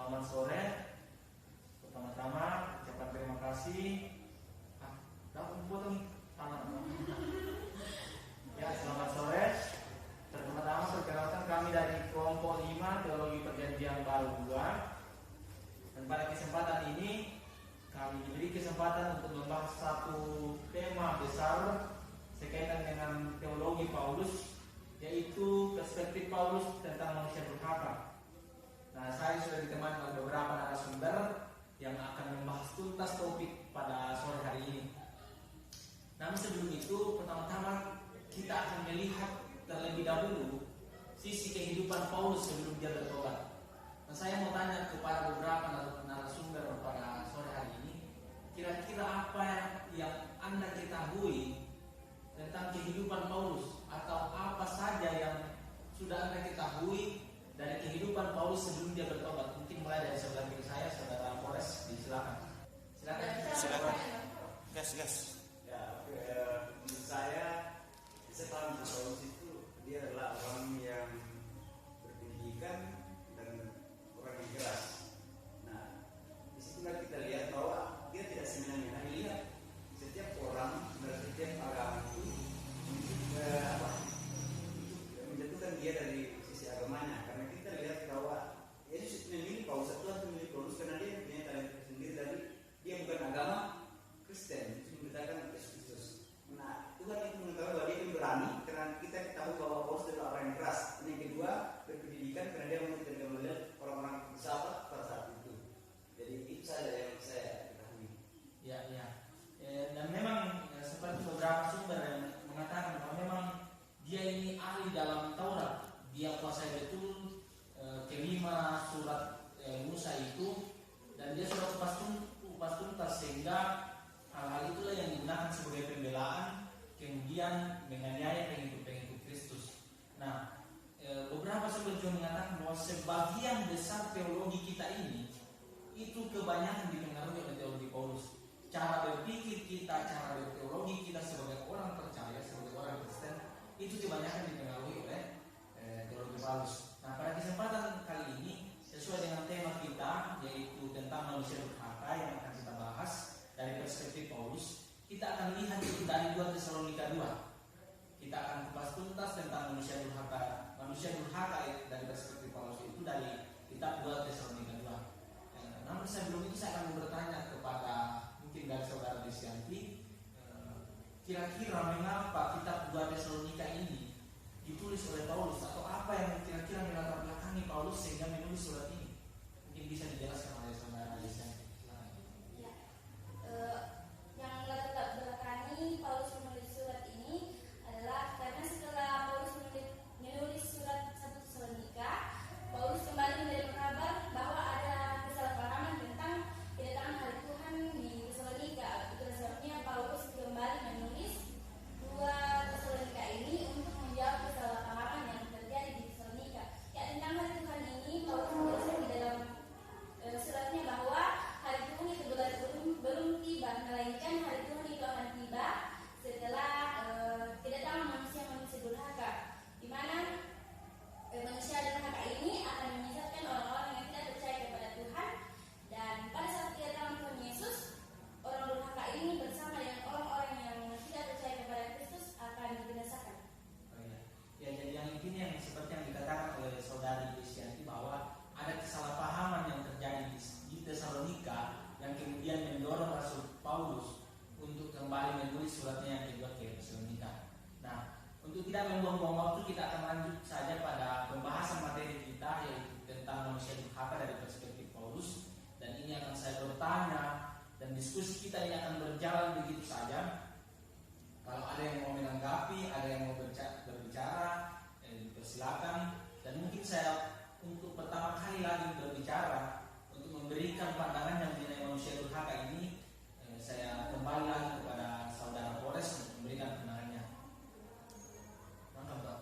Selamat sore. Pertama-tama ucapkan terima kasih. Dapat potong tangan. Ya, selamat sore. Pertama-tama perkenalkan kami dari kelompok 5 Teologi Perjanjian Baru 2. Dan pada kesempatan ini kami diberi kesempatan untuk membahas satu tema besar sekaitan dengan teologi Paulus, yaitu perspektif Paulus tentang manusia durhaka. Nah, saya sudah ditemani oleh beberapa narasumber yang akan membahas tuntas topik pada sore hari ini. Namun sebelum itu, pertama-tama kita akan melihat terlebih dahulu sisi kehidupan Paulus sebelum dia bertobat. Nah, saya mau tanya kepada beberapa narasumber pada sore hari ini, kira-kira apa yang Anda ketahui tentang kehidupan Paulus, atau apa saja yang sudah Anda ketahui dari kehidupan Paulus sebelum dia bertobat? Mungkin mulai dari sebelah kiri saya, saudara Polres, silakan. Gas. Ya, menurut saya paham Paulus itu dia adalah orang yang berpendidikan dan orang yang keras. Nah, disitulah kita lihat bahwa dia tidak semena-mena melihat setiap orang dan setiap agama itu menjatuhkan dia dari sisi agamanya. Karena kita lihat bahwa Yesus memilih Paulus, Tuhan memilih Paulus karena dia punya talenta tersendiri dari dia bukan agama Kristen, itu memberitakan Yesus Kristus. Nah, Tuhan itu mengetahui bahwa dia berani karena kita tahu bahwa Paulus adalah orang yang keras. Dan yang kedua, berpendidikan karena dia tidak melihat orang-orang bersahabat pada saat itu. Jadi itu saja yang saya ketahui. Ya. Dan memang seperti beberapa sumber yang mengatakan bahwa memang dia ini ahli dalam Taurat. Dia kuasai betul kelima surat Musa itu, dan dia sudah kupas tuntas sehingga hal-hal itulah yang digunakan sebagai pembelaan kemudian menganiaya pengikut-pengikut Kristus. Nah, beberapa sumber juga mengatakan bahwa sebagian besar teologi kita ini itu kebanyakan dipengaruhi oleh teologi Paulus. Cara berpikir kita, cara berteologi kita sebagai orang percaya, sebagai orang Kristen, itu kebanyakan dipengaruhi oleh teologi Paulus. Nah, pada kesempatan kali ini sesuai dengan tema kita, yaitu tentang manusia durhaka yang akan kita bahas dari perspektif Paulus, kita akan lihat itu dari 2 Tesalonika 2. Kita akan kupas tuntas tentang manusia durhaka. Manusia durhaka dari perspektif Paulus itu dari kitab 2 Tesalonika 2. Namun sebelum itu saya akan bertanya kepada mungkin dari saudara Desyanti, kira-kira mengapa kitab 2 Tesalonika ini ditulis oleh Paulus, atau apa yang kira-kira melatar belakangi Paulus sehingga menulis surat ini? Mungkin bisa dijelaskan oleh saudara Desyanti. Ya, yang melatar belakangi Paulus menulis surat ini adalah karena setelah Paulus menulis surat 1 Tesalonika, Paulus kembali menerima kabar bahwa ada kesalahpahaman tentang kedatangan hari Tuhan di Tesalonika. Itulah sebabnya Paulus kembali menulis 2 Tesalonika ini untuk menjawab kesalahpahaman yang terjadi di Tesalonika. Ya, tentang hari Tuhan ini Paulus menjelaskan di dalam suratnya bahwa hari Tuhan itu belum tiba, melainkan hari Tuhan itu akan tiba setelah kedatangan manusia durhaka, di mana manusia durhaka ini akan menyesatkan orang-orang yang tidak percaya kepada Tuhan, dan pada saat kedatangan Tuhan Yesus, orang durhaka ini bersama dengan orang-orang yang tidak percaya kepada Kristus akan dibinasakan. Ya, jadi yang ini yang seperti yang dikatakan oleh saudari Desyanti bahwa ada kesalahpahaman yang terjadi di Tesalonika yang kemudian mendorong Rasul Paulus untuk kembali menulis suratnya yang kedua ke Tesalonika. Nah, untuk tidak membuang-buang waktu, kita akan lanjut saja pada pembahasan materi kita, yaitu tentang manusia durhaka dari perspektif Paulus. Dan ini akan saya bertanya, dan diskusi kita ini akan berjalan begitu saja. Kalau ada yang mau menanggapi, ada yang mau berbicara, dipersilakan. Dan mungkin saya untuk pertama kali lagi berbicara untuk memberikan pandangan yang mengenai manusia durhaka ini, saya kembali lagi kepada saudara Polres untuk memberikan pandangannya. Mantap.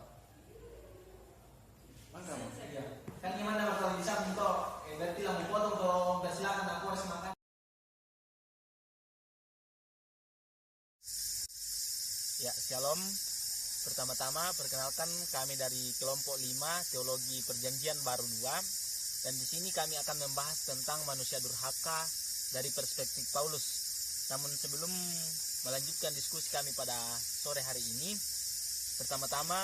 Iya. Kan gimana kalau bisa untuk berarti lah mau potong dong, persilakan Pak Polres makan. Ya, shalom. Pertama-tama perkenalkan kami dari kelompok 5 Teologi Perjanjian Baru 2. Dan di sini kami akan membahas tentang manusia durhaka dari perspektif Paulus. Namun sebelum melanjutkan diskusi kami pada sore hari ini, pertama-tama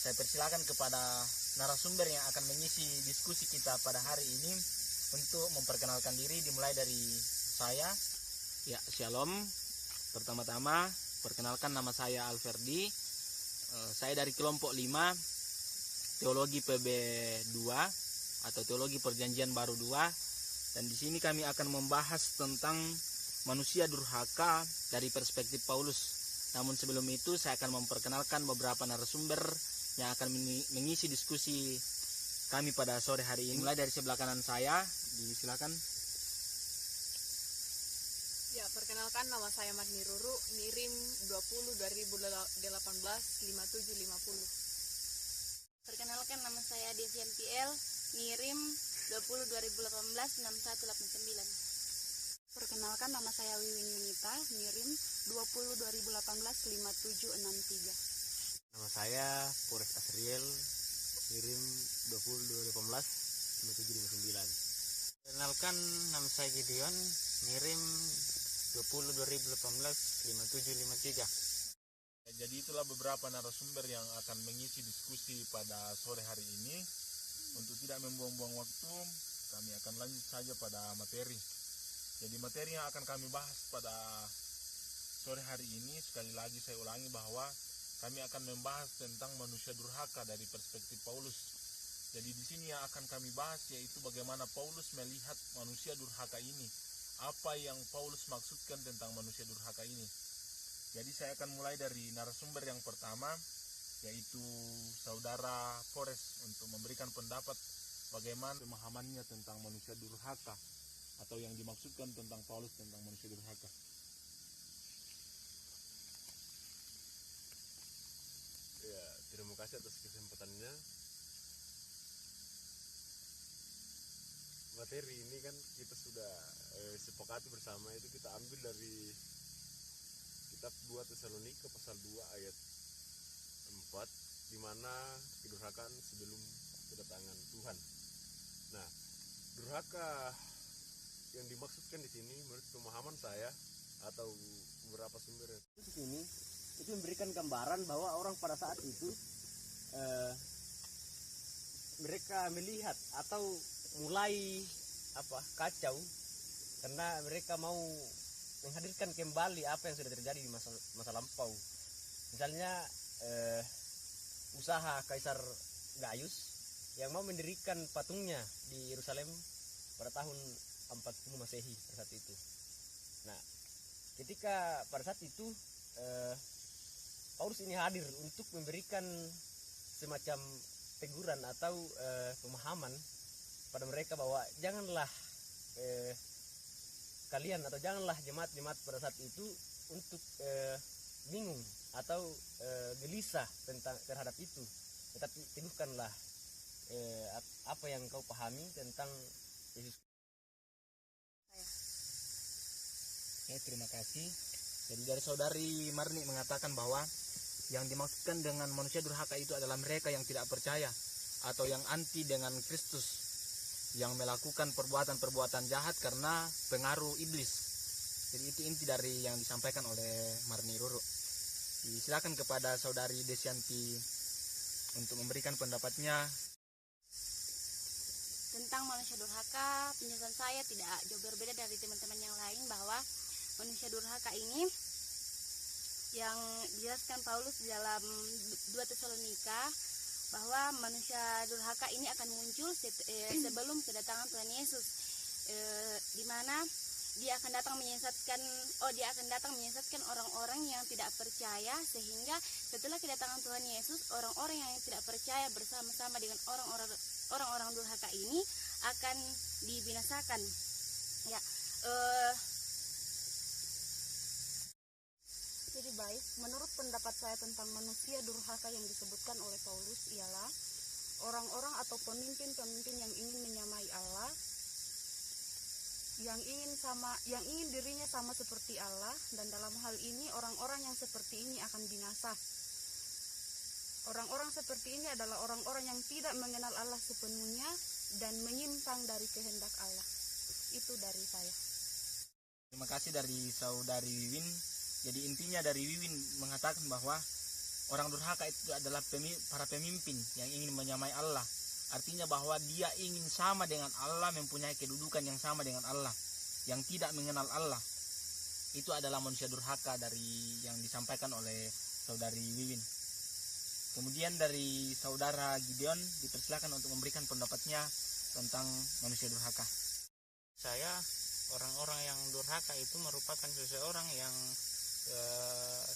saya persilakan kepada narasumber yang akan mengisi diskusi kita pada hari ini untuk memperkenalkan diri, dimulai dari saya. Ya, Shalom. Pertama-tama perkenalkan, nama saya Alverdi. Saya dari kelompok 5 Teologi PB 2 atau Teologi Perjanjian Baru 2, dan di sini kami akan membahas tentang manusia durhaka dari perspektif Paulus. Namun sebelum itu saya akan memperkenalkan beberapa narasumber yang akan mengisi diskusi kami pada sore hari ini. Mulai dari sebelah kanan saya, disilakan. Ya, perkenalkan, nama saya Marni Ruru, NIRIM 20 2018 5750. Perkenalkan, nama saya Desian PL, NIRIM 20 2018 6189. Perkenalkan, nama saya Wiwin Yunita, NIRIM 20 2018 5763. Nama saya Pores Asriel, NIRIM 20 2018 5759. Perkenalkan, nama saya Gideon, NIRIM 20 2018 5753. Jadi itulah beberapa narasumber yang akan mengisi diskusi pada sore hari ini. Untuk tidak membuang-buang waktu, kami akan lanjut saja pada materi. Jadi materi yang akan kami bahas pada sore hari ini, sekali lagi saya ulangi bahwa kami akan membahas tentang manusia durhaka dari perspektif Paulus. Jadi di sini yang akan kami bahas yaitu bagaimana Paulus melihat manusia durhaka ini. Apa yang Paulus maksudkan tentang manusia durhaka ini. Jadi saya akan mulai dari narasumber yang pertama, yaitu Saudara Pores, untuk memberikan pendapat bagaimana pemahamannya tentang manusia durhaka, atau yang dimaksudkan tentang Paulus tentang manusia durhaka. Ya, terima kasih atas kesempatannya. Materi ini kan kita sudah sepakati bersama, itu kita ambil dari kitab 2 Tesalonika pasal 2 ayat 4, di mana kedurhakaan sebelum kedatangan Tuhan. Nah, durhaka yang dimaksudkan di sini menurut pemahaman saya atau beberapa sumber ini itu memberikan gambaran bahwa orang pada saat itu mereka melihat atau mulai kacau karena mereka mau menghadirkan kembali apa yang sudah terjadi di masa lampau. Misalnya usaha Kaisar Gaius yang mau mendirikan patungnya di Yerusalem pada tahun 40 Masehi pada saat itu. Nah, ketika pada saat itu Paulus ini hadir untuk memberikan semacam teguran atau pemahaman pada mereka bahwa janganlah kalian atau janganlah jemaat-jemaat pada saat itu untuk bingung atau gelisah terhadap itu, tetapi teguhkanlah apa yang kau pahami tentang Yesus. Terima kasih. Jadi dari Saudari Marni mengatakan bahwa yang dimaksudkan dengan manusia durhaka itu adalah mereka yang tidak percaya atau yang anti dengan Kristus, yang melakukan perbuatan-perbuatan jahat karena pengaruh iblis. Jadi itu inti dari yang disampaikan oleh Marni Ruru. Silakan kepada Saudari Desyanti untuk memberikan pendapatnya. Tentang manusia durhaka, penjelasan saya tidak jauh berbeda dari teman-teman yang lain, bahwa manusia durhaka ini yang dijelaskan Paulus di dalam 2 Tesalonika, bahwa manusia durhaka ini akan muncul sebelum kedatangan Tuhan Yesus, di mana dia akan datang menyesatkan orang-orang yang tidak percaya, sehingga setelah kedatangan Tuhan Yesus, orang-orang yang tidak percaya bersama-sama dengan orang-orang durhaka ini akan dibinasakan. Ya, Jadi baik, menurut pendapat saya tentang manusia durhaka yang disebutkan oleh Paulus ialah orang-orang atau pemimpin-pemimpin yang ingin menyamai Allah, yang ingin dirinya sama seperti Allah, dan dalam hal ini orang-orang yang seperti ini akan binasa. Orang-orang seperti ini adalah orang-orang yang tidak mengenal Allah sepenuhnya dan menyimpang dari kehendak Allah. Itu dari saya. Terima kasih dari saudari Wiwin. Jadi intinya dari Wiwin mengatakan bahwa orang durhaka itu adalah para pemimpin yang ingin menyamai Allah. Artinya bahwa dia ingin sama dengan Allah, mempunyai kedudukan yang sama dengan Allah, yang tidak mengenal Allah. Itu adalah manusia durhaka dari yang disampaikan oleh saudari Wiwin. Kemudian dari saudara Gideon dipersilakan untuk memberikan pendapatnya tentang manusia durhaka. Saya, orang-orang yang durhaka itu merupakan seseorang yang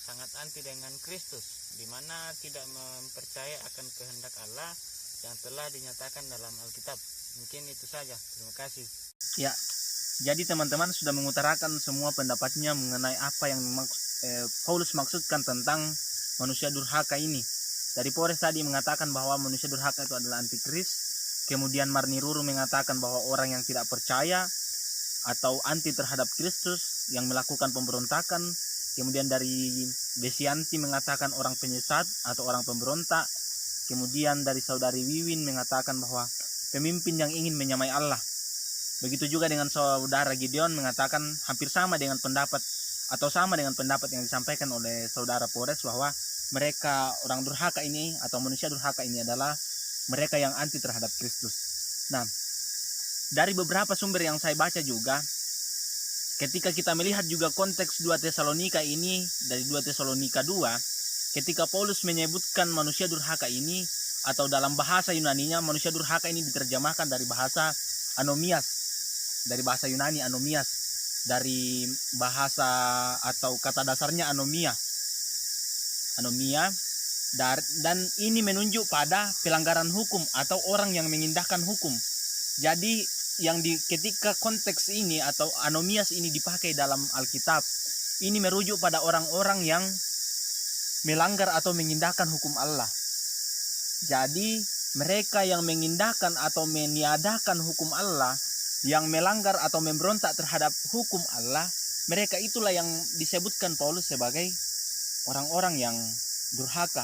sangat anti dengan Kristus, di mana tidak mempercaya akan kehendak Allah yang telah dinyatakan dalam Alkitab. Mungkin itu saja. Terima kasih. Ya, jadi teman-teman sudah mengutarakan semua pendapatnya mengenai apa yang Paulus maksudkan tentang manusia durhaka ini. Dari Pores tadi mengatakan bahwa manusia durhaka itu adalah antikris. Kemudian Marni Ruru mengatakan bahwa orang yang tidak percaya atau anti terhadap Kristus yang melakukan pemberontakan. Kemudian dari Desianti mengatakan orang penyesat atau orang pemberontak. Kemudian dari saudari Wiwin mengatakan bahwa pemimpin yang ingin menyamai Allah. Begitu juga dengan saudara Gideon mengatakan hampir sama dengan pendapat atau sama dengan pendapat yang disampaikan oleh saudara Pores, bahwa mereka orang durhaka ini atau manusia durhaka ini adalah mereka yang anti terhadap Kristus. Nah, dari beberapa sumber yang saya baca juga, ketika kita melihat juga konteks 2 Tesalonika ini, dari 2 Tesalonika 2, ketika Paulus menyebutkan manusia durhaka ini, atau dalam bahasa Yunaninya manusia durhaka ini diterjemahkan dari bahasa anomias, dari bahasa Yunani anomias, dari bahasa atau kata dasarnya anomia, dan ini menunjuk pada pelanggaran hukum atau orang yang mengindahkan hukum. Jadi yang ketika konteks ini atau anomias ini dipakai dalam Alkitab, ini merujuk pada orang-orang yang melanggar atau mengindahkan hukum Allah. Jadi mereka yang mengindahkan atau meniadakan hukum Allah, yang melanggar atau memberontak terhadap hukum Allah, mereka itulah yang disebutkan Paulus sebagai orang-orang yang durhaka.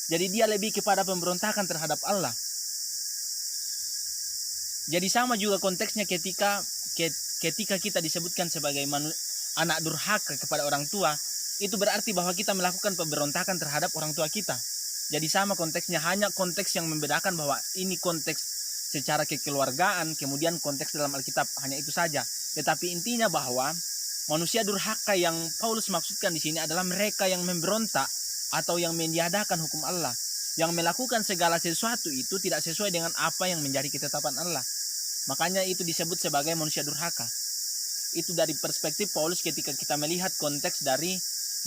Jadi dia lebih kepada pemberontakan terhadap Allah. Jadi sama juga konteksnya ketika kita disebutkan sebagai anak durhaka kepada orang tua, itu berarti bahwa kita melakukan pemberontakan terhadap orang tua kita. Jadi sama konteksnya, hanya konteks yang membedakan bahwa ini konteks secara kekeluargaan, kemudian konteks dalam Alkitab, hanya itu saja. Tetapi intinya bahwa manusia durhaka yang Paulus maksudkan di sini adalah mereka yang memberontak atau yang meniadakan hukum Allah, yang melakukan segala sesuatu itu tidak sesuai dengan apa yang menjadi ketetapan Allah. Makanya itu disebut sebagai manusia durhaka. Itu dari perspektif Paulus ketika kita melihat konteks dari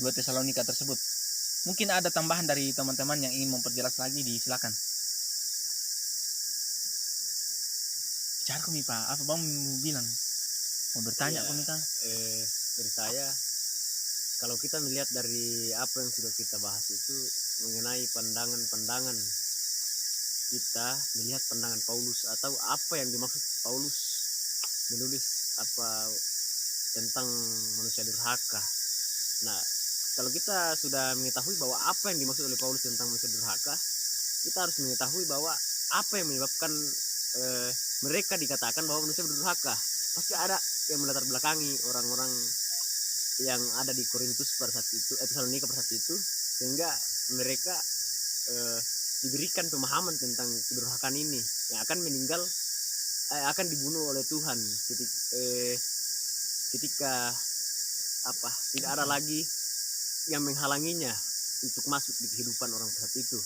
2 Tesalonika tersebut. Mungkin ada tambahan dari teman-teman yang ingin memperjelas lagi, silakan. Bicara kami Pak, apa bang mau bilang? Mau bertanya kami kan? Dari saya, kalau kita melihat dari apa yang sudah kita bahas itu mengenai pandangan-pandangan, kita melihat pandangan Paulus atau apa yang dimaksud Paulus menulis apa tentang manusia durhaka. Nah, kalau kita sudah mengetahui bahwa apa yang dimaksud oleh Paulus tentang manusia durhaka, kita harus mengetahui bahwa apa yang menyebabkan mereka dikatakan bahwa manusia durhaka. Pasti ada yang melatar belakangi orang-orang yang ada di Korintus pada saat itu, Tesalonika pada saat itu, sehingga mereka diberikan pemahaman tentang kedurhakaan ini yang akan meninggal, akan dibunuh oleh Tuhan ketika tidak ada lagi yang menghalanginya untuk masuk di kehidupan orang saat itu.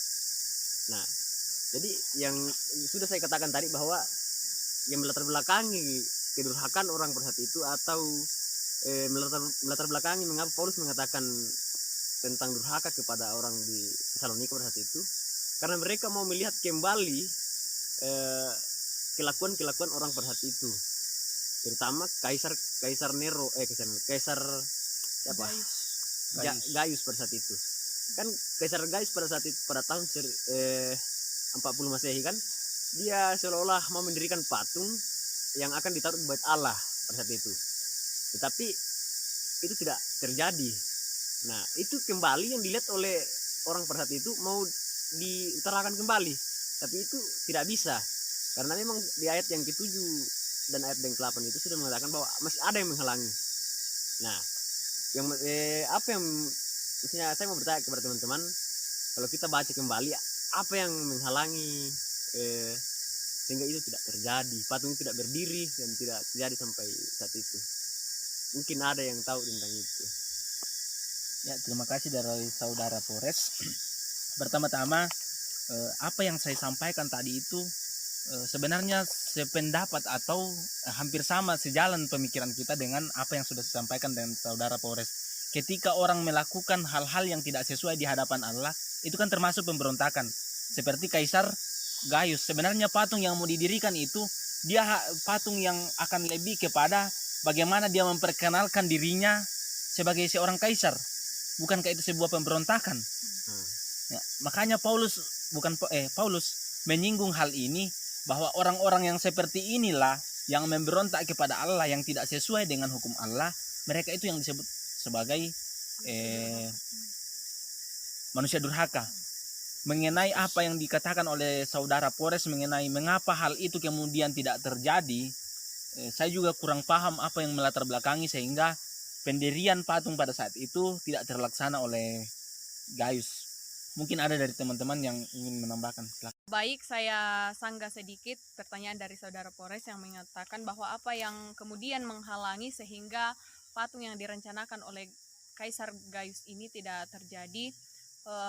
Nah, jadi yang sudah saya katakan tadi bahwa yang melatar belakangi kedurhakaan orang pada saat itu atau melatar belakangi mengapa Paulus mengatakan tentang durhaka kepada orang di Tesalonika pada saat itu, karena mereka mau melihat kembali kelakuan orang pada saat itu, terutama Kaisar Nero, Gaius pada saat itu. Kan Kaisar Gaius pada saat itu, pada tahun 40 Masehi kan, dia seolah-olah mau mendirikan patung yang akan ditaruh di bait Allah pada saat itu. Tetapi itu tidak terjadi. Nah, itu kembali yang dilihat oleh orang pada saat itu mau diutarakan kembali, tapi itu tidak bisa Karena memang di ayat yang ke-7 dan ayat yang ke-8 itu sudah mengatakan bahwa masih ada yang menghalangi. Nah, yang apa yang misalnya saya mau bertanya kepada teman-teman, kalau kita baca kembali apa yang menghalangi sehingga itu tidak terjadi, patung itu tidak berdiri dan tidak terjadi sampai saat itu. Mungkin ada yang tahu tentang itu. Ya, terima kasih dari saudara Polres. Pertama-tama apa yang saya sampaikan tadi itu sebenarnya sependapat atau hampir sama, sejalan pemikiran kita dengan apa yang sudah saya sampaikan dengan saudara Polres. Ketika orang melakukan hal-hal yang tidak sesuai di hadapan Allah, itu kan termasuk pemberontakan. Seperti Kaisar Gaius, sebenarnya patung yang mau didirikan itu dia patung yang akan lebih kepada bagaimana dia memperkenalkan dirinya sebagai seorang kaisar. Bukankah itu sebuah pemberontakan? Ya, makanya Paulus menyinggung hal ini, bahwa orang-orang yang seperti inilah yang memberontak kepada Allah, yang tidak sesuai dengan hukum Allah, mereka itu yang disebut sebagai manusia durhaka. Mengenai apa yang dikatakan oleh saudara Polres mengenai mengapa hal itu kemudian tidak terjadi, saya juga kurang paham apa yang melatar belakangi sehingga pendirian patung pada saat itu tidak terlaksana oleh Gaius. Mungkin ada dari teman-teman yang ingin menambahkan. Baik, saya sanggah sedikit pertanyaan dari saudara Polres yang mengatakan bahwa apa yang kemudian menghalangi sehingga patung yang direncanakan oleh Kaisar Gaius ini tidak terjadi.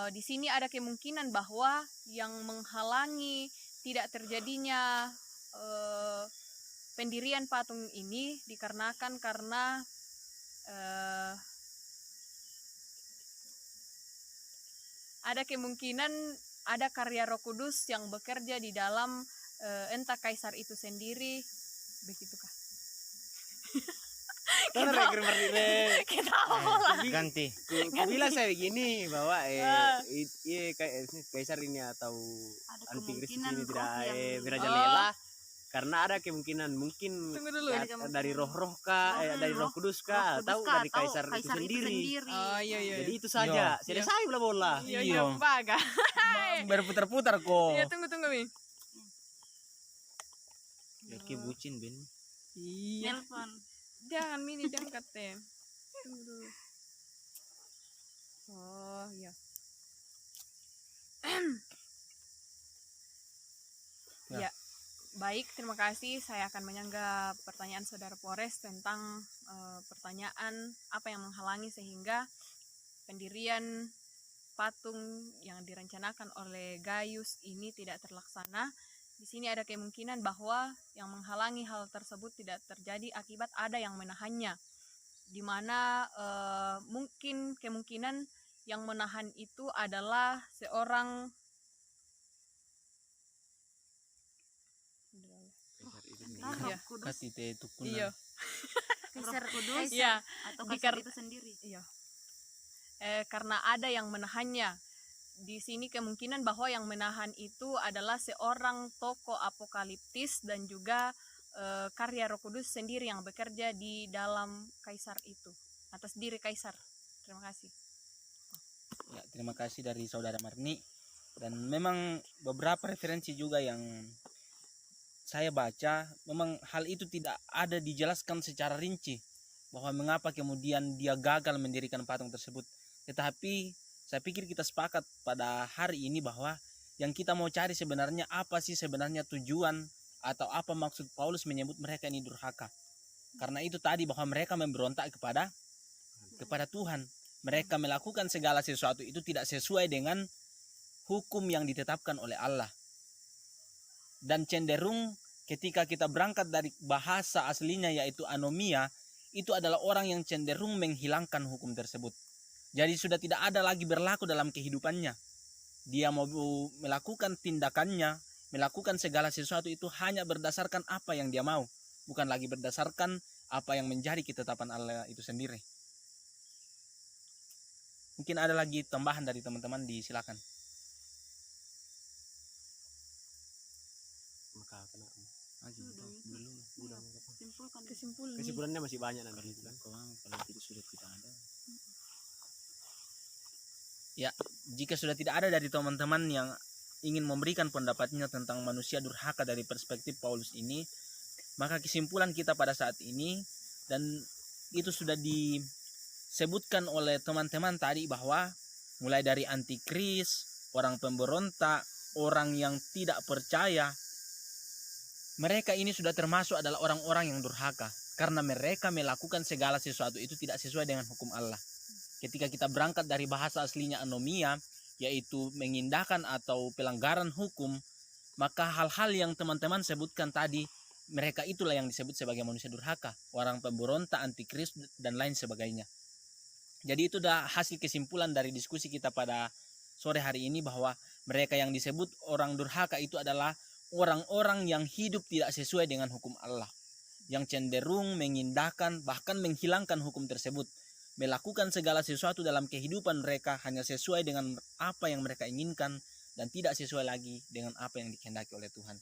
Di sini ada kemungkinan bahwa yang menghalangi tidak terjadinya pendirian patung ini dikarenakan karena ada kemungkinan ada karya Roh Kudus yang bekerja di dalam entah kaisar itu sendiri, begitukah? Kita Ganti. Bila saya begini bahwa kaisar ini atau antikristus ini tidak merajalela, karena ada kemungkinan mungkin dari roh-roh kah, dari roh kudus kah, atau dari kaisar itu sendiri. Oh iya. Jadi itu saja. Selesai bola. Iya, baga. Berputar-putar kok. Iya, tunggu Mi. Laki bucin Ben. Iya. Nelpon. Jangan Mini diangkat deh. Tunggu dulu. Oh iya. Ya, baik, terima kasih. Saya akan menyanggah pertanyaan saudara Polres tentang pertanyaan apa yang menghalangi sehingga pendirian patung yang direncanakan oleh Gaius ini tidak terlaksana. Di sini ada kemungkinan bahwa yang menghalangi hal tersebut tidak terjadi akibat ada yang menahannya, di mana mungkin kemungkinan yang menahan itu adalah seorang Iya. Kaisar Kudus Iya, atau kaisar itu sendiri. Iya. Karena ada yang menahannya. Di sini kemungkinan bahwa yang menahan itu adalah seorang tokoh apokaliptis dan juga karya Roh Kudus sendiri yang bekerja di dalam kaisar itu, atas diri kaisar. Terima kasih. Ya, terima kasih dari saudara Marni. Dan memang beberapa referensi juga yang saya baca, memang hal itu tidak ada dijelaskan secara rinci bahwa mengapa kemudian dia gagal mendirikan patung tersebut. Tetapi saya pikir kita sepakat pada hari ini bahwa yang kita mau cari sebenarnya apa sih sebenarnya tujuan atau apa maksud Paulus menyebut mereka ini durhaka. Karena itu tadi bahwa mereka memberontak kepada Tuhan. Mereka melakukan segala sesuatu itu tidak sesuai dengan hukum yang ditetapkan oleh Allah. Dan cenderung ketika kita berangkat dari bahasa aslinya yaitu anomia, itu adalah orang yang cenderung menghilangkan hukum tersebut. Jadi sudah tidak ada lagi berlaku dalam kehidupannya. Dia mau melakukan tindakannya, melakukan segala sesuatu itu hanya berdasarkan apa yang dia mau, bukan lagi berdasarkan apa yang menjadi ketetapan Allah itu sendiri. Mungkin ada lagi tambahan dari teman-teman, disilakan. Kesimpulannya masih banyak nanti. Kalau itu sudah tidak ada. Ya, jika sudah tidak ada dari teman-teman yang ingin memberikan pendapatnya tentang manusia durhaka dari perspektif Paulus ini, maka kesimpulan kita pada saat ini, dan itu sudah disebutkan oleh teman-teman tadi, bahwa mulai dari antikris, orang pemberontak, orang yang tidak percaya, mereka ini sudah termasuk adalah orang-orang yang durhaka, karena mereka melakukan segala sesuatu itu tidak sesuai dengan hukum Allah. Ketika kita berangkat dari bahasa aslinya anomia, yaitu mengindahkan atau pelanggaran hukum, maka hal-hal yang teman-teman sebutkan tadi, mereka itulah yang disebut sebagai manusia durhaka, orang pemberontak, antikris, dan lain sebagainya. Jadi itu dah hasil kesimpulan dari diskusi kita pada sore hari ini, bahwa mereka yang disebut orang durhaka itu adalah orang-orang yang hidup tidak sesuai dengan hukum Allah, yang cenderung mengindahkan bahkan menghilangkan hukum tersebut, melakukan segala sesuatu dalam kehidupan mereka hanya sesuai dengan apa yang mereka inginkan dan tidak sesuai lagi dengan apa yang dikehendaki oleh Tuhan.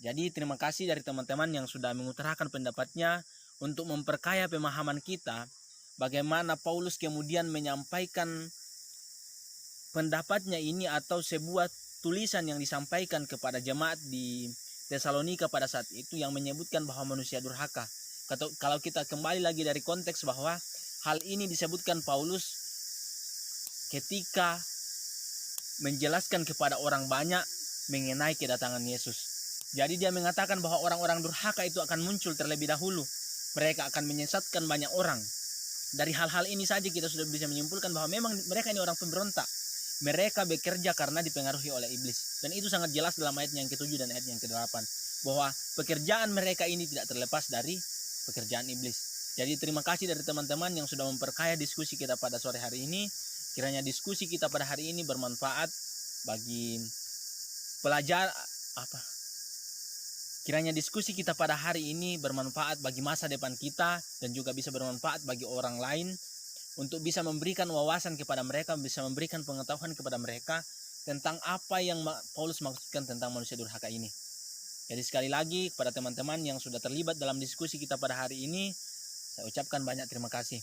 Jadi terima kasih dari teman-teman yang sudah mengutarakan pendapatnya untuk memperkaya pemahaman kita bagaimana Paulus kemudian menyampaikan pendapatnya ini, atau sebuah tulisan yang disampaikan kepada jemaat di Tesalonika pada saat itu yang menyebutkan bahwa manusia durhaka. Kalau kita kembali lagi dari konteks, bahwa hal ini disebutkan Paulus ketika menjelaskan kepada orang banyak mengenai kedatangan Yesus. Jadi dia mengatakan bahwa orang-orang durhaka itu akan muncul terlebih dahulu. Mereka akan menyesatkan banyak orang. Dari hal-hal ini saja kita sudah bisa menyimpulkan bahwa memang mereka ini orang pemberontak. Mereka bekerja karena dipengaruhi oleh iblis. Dan itu sangat jelas dalam ayat yang ke-7 dan ayat yang ke-8. Bahwa pekerjaan mereka ini tidak terlepas dari pekerjaan iblis. Jadi terima kasih dari teman-teman yang sudah memperkaya diskusi kita pada sore hari ini. Kiranya diskusi kita pada hari ini bermanfaat bagi Kiranya diskusi kita pada hari ini bermanfaat bagi masa depan kita, dan juga bisa bermanfaat bagi orang lain, untuk bisa memberikan wawasan kepada mereka, bisa memberikan pengetahuan kepada mereka tentang apa yang Paulus maksudkan tentang manusia durhaka ini. Jadi sekali lagi kepada teman-teman yang sudah terlibat dalam diskusi kita pada hari ini, saya ucapkan banyak terima kasih.